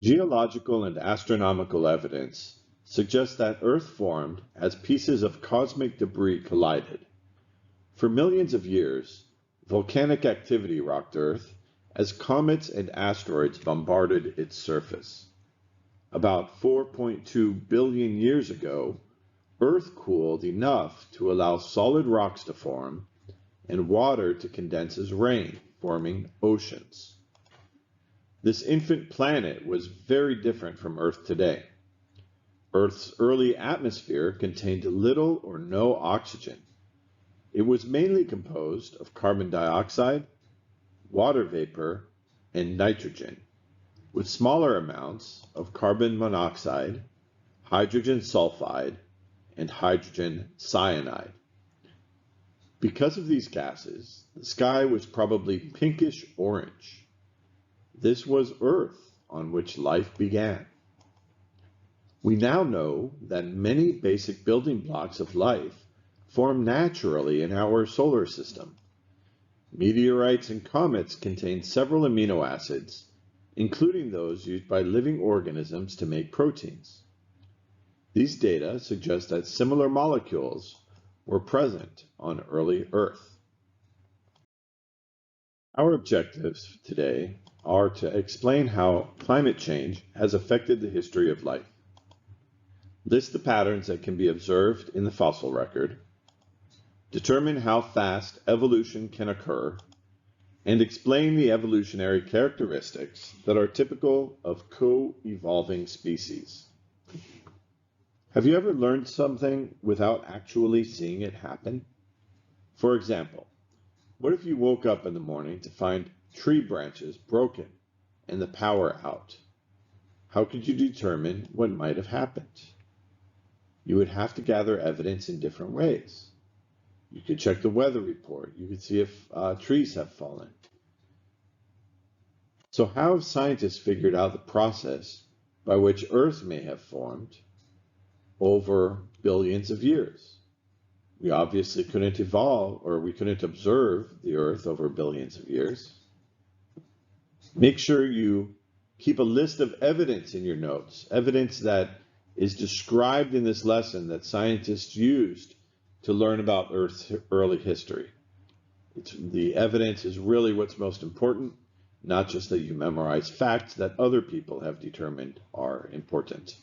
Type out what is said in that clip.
Geological and astronomical evidence suggests that Earth formed as pieces of cosmic debris collided. For millions of years, volcanic activity rocked Earth as comets and asteroids bombarded its surface. About 4.2 billion years ago, Earth cooled enough to allow solid rocks to form and water to condense as rain, forming oceans. This infant planet was very different from Earth today. Earth's early atmosphere contained little or no oxygen. It was mainly composed of carbon dioxide, water vapor, and nitrogen, with smaller amounts of carbon monoxide, hydrogen sulfide, and hydrogen cyanide. Because of these gases, the sky was probably pinkish orange. This was Earth on which life began. We now know that many basic building blocks of life form naturally in our solar system. Meteorites and comets contain several amino acids, including those used by living organisms to make proteins. These data suggest that similar molecules were present on early Earth. Our objectives today are to explain how climate change has affected the history of life, list the patterns that can be observed in the fossil record, determine how fast evolution can occur, and explain the evolutionary characteristics that are typical of co-evolving species. Have you ever learned something without actually seeing it happen? For example, what if you woke up in the morning to find tree branches broken and the power out? How could you determine what might have happened? You would have to gather evidence in different ways. You could check the weather report. You could see if trees have fallen. So how have scientists figured out the process by which Earth may have formed over billions of years? We obviously couldn't evolve, or we couldn't observe the Earth over billions of years. Make sure you keep a list of evidence in your notes, evidence that is described in this lesson that scientists used to learn about Earth's early history. The evidence is really what's most important, not just that you memorize facts that other people have determined are important.